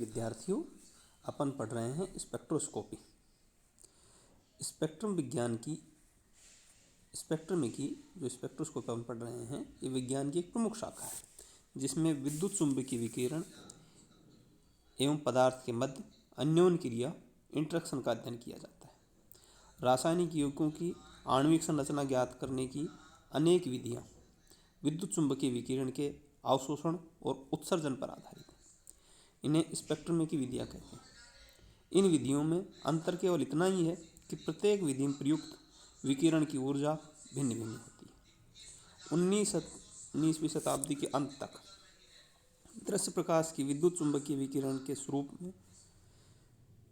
विद्यार्थियों, अपन पढ़ रहे हैं स्पेक्ट्रोस्कोपी। स्पेक्ट्रम विज्ञान की स्पेक्ट्रमिकी जो स्पेक्ट्रोस्कोपी अपन पढ़ रहे हैं, ये विज्ञान की एक प्रमुख शाखा है जिसमें विद्युत चुंबकीय विकिरण एवं पदार्थ के मध्य अन्योन्य क्रिया इंटरेक्शन का अध्ययन किया जाता है। रासायनिक यौगिकों की आणविक संरचना ज्ञात करने की अनेक विधियाँ विद्युत चुंबकीय विकिरण के अवशोषण और उत्सर्जन पर आधारित हैं। इन्हें स्पेक्ट्रमिकी विधियाँ कहते हैं। इन विधियों में अंतर केवल इतना ही है कि प्रत्येक विधि में प्रयुक्त विकिरण की ऊर्जा भिन्न भिन्न होती है। 19वीं शताब्दी के अंत तक दृश्य प्रकाश की विद्युत चुंबकीय विकिरण के स्वरूप में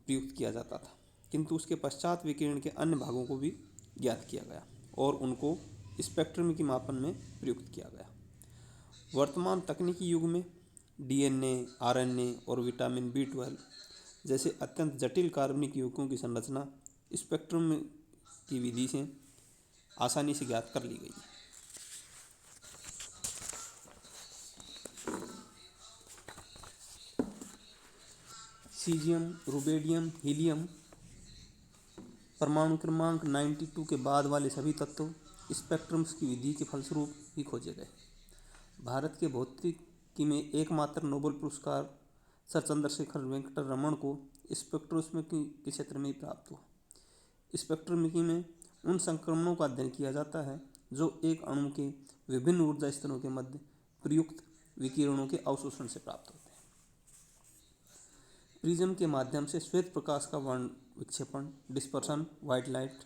प्रयुक्त किया जाता था, किंतु उसके पश्चात विकिरण के अन्य भागों को भी ज्ञात किया गया और उनको स्पेक्ट्रमिकी मापन में प्रयुक्त किया गया। वर्तमान तकनीकी युग में डीएनए, आरएनए और विटामिन B12 जैसे अत्यंत जटिल कार्बनिक यौगिकों की संरचना स्पेक्ट्रम की विधि से आसानी से ज्ञात कर ली गई है। सीजियम, रुबेडियम, हीलियम परमाणु क्रमांक 92 के बाद वाले सभी तत्व स्पेक्ट्रम्स की विधि के फलस्वरूप ही खोजे गए। भारत के भौतिकी में एकमात्र नोबेल पुरस्कार सर चंद्रशेखर वेंकट रमन को स्पेक्ट्रोस्कोपी के क्षेत्र में प्राप्त हुआ। स्पेक्ट्रमिकी में उन संक्रमणों का अध्ययन किया जाता है जो एक अणु के विभिन्न ऊर्जा स्तरों के मध्य प्रयुक्त विकिरणों के अवशोषण से प्राप्त होते हैं। प्रिज्म के माध्यम से श्वेत प्रकाश का वर्ण विक्षेपण, डिस्पर्सन, व्हाइट लाइट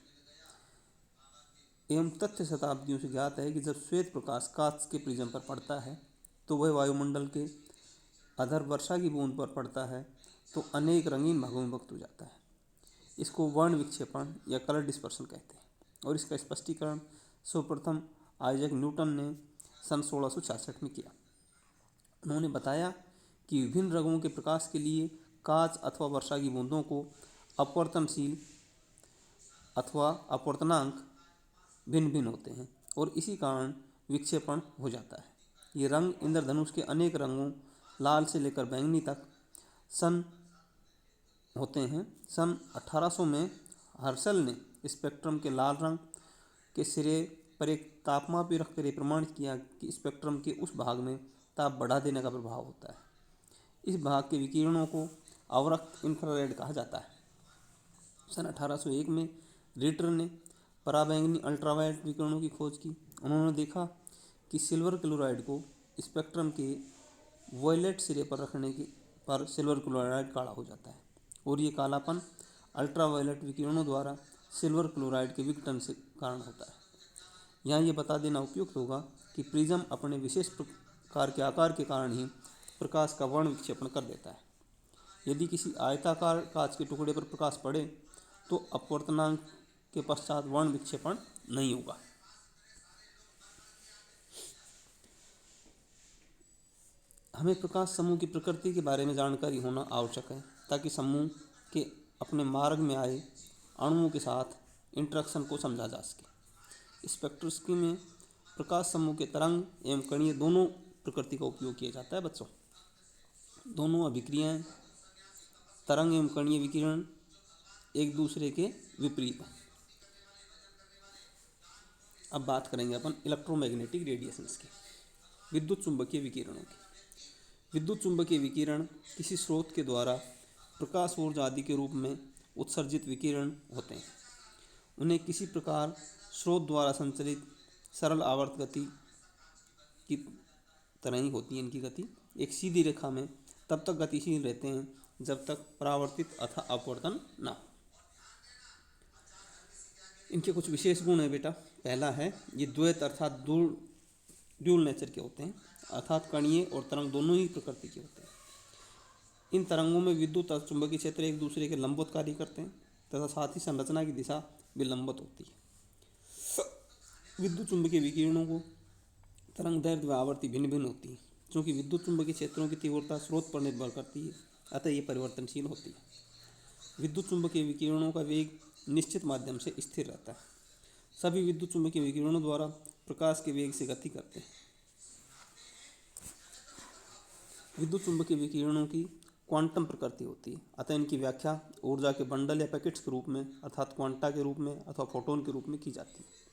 एवं तथ्य शताब्दियों से ज्ञात है कि जब श्वेत प्रकाश कांच के प्रिज्म पर पड़ता है तो वह वायुमंडल के अधर वर्षा की बूंद पर पड़ता है तो अनेक रंगीन भागों में विभक्त हो जाता है। इसको वर्ण विक्षेपण या कलर डिस्पर्सन कहते हैं और इसका स्पष्टीकरण सर्वप्रथम आइजैक न्यूटन ने सन 1666 में किया। उन्होंने बताया कि विभिन्न रंगों के प्रकाश के लिए कांच अथवा वर्षा की बूंदों को अपवर्तनशील अथवा अपवर्तनांक भिन्न भिन्न होते हैं और इसी कारण विक्षेपण हो जाता है। ये रंग इंद्रधनुष के अनेक रंगों लाल से लेकर बैंगनी तक होते हैं। सन 1800 में हर्शल ने स्पेक्ट्रम के लाल रंग के सिरे पर एक तापमापी रखकर प्रमाणित किया कि स्पेक्ट्रम के उस भाग में ताप बढ़ा देने का प्रभाव होता है। इस भाग के विकिरणों को अवरक्त इंफ्रारेड कहा जाता है। सन 1801 में रिटर ने पराबैंगनी अल्ट्रावायलेट विकिरणों की खोज की। उन्होंने देखा कि सिल्वर क्लोराइड को स्पेक्ट्रम के वॉयलेट सिरे पर रखने पर सिल्वर क्लोराइड काला हो जाता है और ये कालापन अल्ट्रावायलेट विकिरणों द्वारा सिल्वर क्लोराइड के विघटन से कारण होता है। यहाँ ये बता देना उपयुक्त होगा कि प्रिज्म अपने विशेष प्रकार के आकार के कारण ही प्रकाश का वर्ण विक्षेपण कर देता है। यदि किसी आयताकार कांच के टुकड़े पर प्रकाश पड़े तो अपवर्तनांक के पश्चात वर्ण विक्षेपण नहीं होगा। हमें प्रकाश समूह की प्रकृति के बारे में जानकारी होना आवश्यक है ताकि समूह के अपने मार्ग में आए अणुओं के साथ इंटरेक्शन को समझा जा सके। स्पेक्ट्रोस्कोपी में प्रकाश समूह के तरंग एवं कणीय दोनों प्रकृति का उपयोग किया जाता है। बच्चों, दोनों अभिक्रियाएं तरंग एवं कणीय विकिरण एक दूसरे के विपरीत हैं। अब बात करेंगे अपन इलेक्ट्रोमैग्नेटिक रेडिएशंस की, विद्युत चुंबकीय विकिरणों की। विद्युत चुंबकीय विकिरण किसी स्रोत के द्वारा प्रकाश ऊर्जा आदि के रूप में उत्सर्जित विकिरण होते हैं। उन्हें किसी प्रकार स्रोत द्वारा संचलित सरल आवर्त गति की तरह ही होती है। इनकी गति एक सीधी रेखा में तब तक गतिशील रहते हैं जब तक परावर्तित अथवा अपवर्तन ना हो। इनके कुछ विशेष गुण है बेटा। पहला है, ये द्वैत अर्थात ड्यूल नेचर के होते हैं, अर्थात कणीय और तरंग दोनों ही प्रकृति के होते हैं। इन तरंगों में विद्युत और चुंबकीय क्षेत्र एक दूसरे के लंबवत कार्य करते हैं तथा साथ ही संरचना की दिशा भी लंबवत होती है। विद्युत चुंबकीय विकिरणों को तरंग दैर्ध्य व आवृत्ति भिन्न भिन्न होती है। क्योंकि विद्युत चुंबकीय क्षेत्रों की तीव्रता स्रोत पर निर्भर करती है, अतः ये परिवर्तनशील होती है। विद्युत चुंबकीय विकिरणों का वेग निश्चित माध्यम से स्थिर रहता है। सभी विद्युत चुंबकीय विकिरणों द्वारा प्रकाश के वेग से गति करते हैं। विद्युत चुंबकीय विकिरणों की क्वांटम प्रकृति होती है। अतः इनकी व्याख्या ऊर्जा के बंडल या पैकेट्स के रूप में अर्थात क्वांटा के रूप में अथवा फोटोन के रूप में की जाती है।